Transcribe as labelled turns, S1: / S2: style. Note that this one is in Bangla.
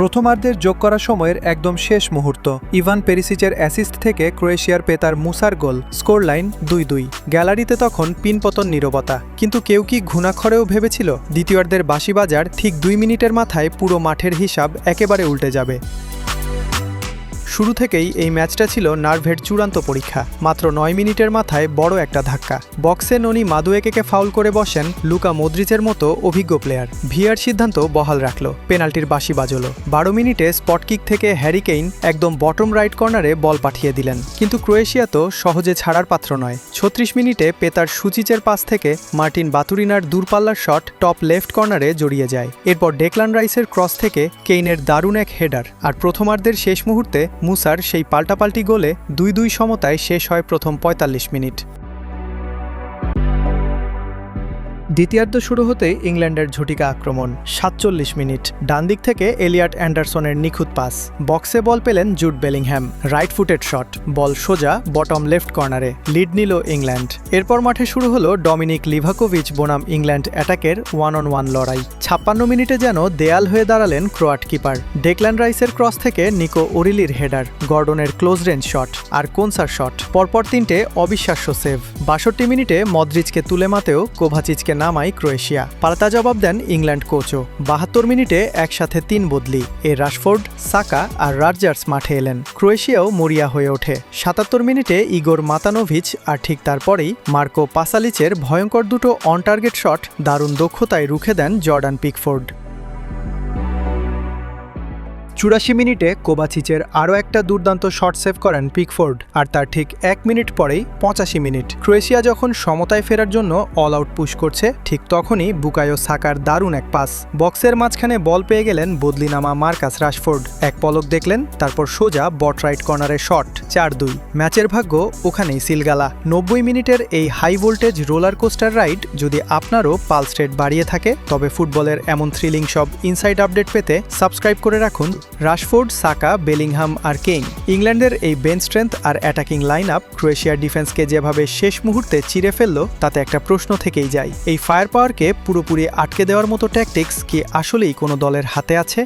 S1: প্রথমার্ধের যোগ করা সময়ের একদম শেষ মুহূর্ত ইভান পেরিসিচের অ্যাসিস্ট থেকে ক্রোয়েশিয়ার পেতার মুসার গোল, স্কোর লাইন 2-2। গ্যালারিতে তখন পিনপতন নীরবতা, কিন্তু কেউ কি ঘুণাক্ষরেও ভেবেছিল দ্বিতীয়ার্ধের বাঁশি বাজার ঠিক 2 মিনিটের মাথায় পুরো মাঠের হিসাব একেবারে উল্টে যাবে। শুরু থেকেই এই ম্যাচটা ছিল নার্ভের চূড়ান্ত পরীক্ষা। মাত্র 9 মিনিটের মাথায় বড় একটা ধাক্কা। বক্সে ননি মাদুয়েকেকে ফাউল করে বসেন লুকা মদ্রিচের মতো অভিজ্ঞ প্লেয়ার। ভিআর সিদ্ধান্ত বহাল রাখল, পেনাল্টির বাঁশি বাজল। 12 মিনিটে স্পট কিক থেকে হ্যারি কেইন একদম বটম রাইট কর্নারে বল পাঠিয়ে দিলেন, কিন্তু ক্রোয়েশিয়া তো সহজে ছাড়ার পাত্র নয়। 36 মিনিটে পেতার সুচিচের পাস থেকে মার্টিন বাতুরিনার দূরপাল্লার শট টপ লেফট কর্নারে জড়িয়ে যায়। এরপর ডেকলান রাইসের ক্রস থেকে কেইনের দারুণ এক হেডার, আর প্রথমার্ধের শেষ মুহূর্তে মুসার সেই পাল্টাপাল্টি গোলে 2-2 সমতায় শেষ হয় প্রথম 45 মিনিট। দ্বিতীয়ার্ধ শুরু হতে ইংল্যান্ডের ঝটিকা আক্রমণ। 47 মিনিট, ডান দিক থেকে এলিয়ট অ্যান্ডারসনের নিখুঁত পাস। বক্সে বল পেলেন Jude Bellingham, right footed shot, ball সোজা বটম লেফট কর্নারে। লিড নিল ইংল্যান্ড। এরপর মাঠে শুরু হলো ডমিনিক লিভাকোভিচ বনাম ইংল্যান্ড অ্যাটাকের 1-on-1 লড়াই। 56 মিনিটে যেন দেয়াল হয়ে দাঁড়ালেন ক্রোয়াট কিপার। ডেকল্যান রাইসের ক্রস থেকে নিকো ওরিলির হেডার, গর্ডনের ক্লোজ রেঞ্জ শট, আর কোনসার শট, পরপর 3টে অবিশ্বাস্য সেভ। 62 মিনিটে মদ্রিচকে তুলে মাতেও কোভাচিচকে নামায় ক্রোয়েশিয়া। পাল্টা জবাব দেন ইংল্যান্ড কোচও। 72 মিনিটে একসাথে 3 বদলি, রাশফোর্ড, সাকা আর রার্জার্স মাঠে এলেন। ক্রোয়েশিয়াও মরিয়া হয়ে ওঠে। 77 মিনিটে ইগোর মাতানোভিচ, আর ঠিক তারপরেই মার্কো পাসালিচের ভয়ঙ্কর দুটো অন টার্গেট শট দারুণ দক্ষতায় রুখে দেন জর্ডান পিকফোর্ড। 84 মিনিটে কোভাচিচের আরও একটা দুর্দান্ত শট সেভ করেন পিকফোর্ড, আর তার ঠিক 1 মিনিট পরেই 85 মিনিট। ক্রোয়েশিয়া যখন সমতায় ফেরার জন্য অল আউট পুশ করছে, ঠিক তখনই বুকায়ো সাকার দারুণ এক পাস। বক্সের মাঝখানে বল পেয়ে গেলেন বদলি নামা মার্কাস রাশফোর্ড। এক পলক দেখলেন, তারপর সোজা বট রাইট কর্নারে শট, 4-2। ম্যাচের ভাগ্য ওখানেই সিলগালা। 90 মিনিটের এই high voltage roller coaster ride যদি আপনারও পালস রেট বাড়িয়ে থাকে, তবে ফুটবলের এমন থ্রিলিং সব ইনসাইড আপডেট পেতে সাবস্ক্রাইব করে রাখুন রাশফোর্ড, সাকা, বেলিংহাম আর কেইন। ইংল্যান্ডের এই বেঞ্চ স্ট্রেংথ আর অ্যাটাকিং লাইন আপ ক্রোয়েশিয়ার ডিফেন্সকে যেভাবে শেষ মুহূর্তে চিরে ফেলল, তাতে একটা প্রশ্ন থেকেই যায়, এই ফায়ার পাওয়ারকে পুরোপুরি আটকে দেওয়ার মতো ট্যাকটিক্স কি আসলেই কোনো দলের হাতে আছে?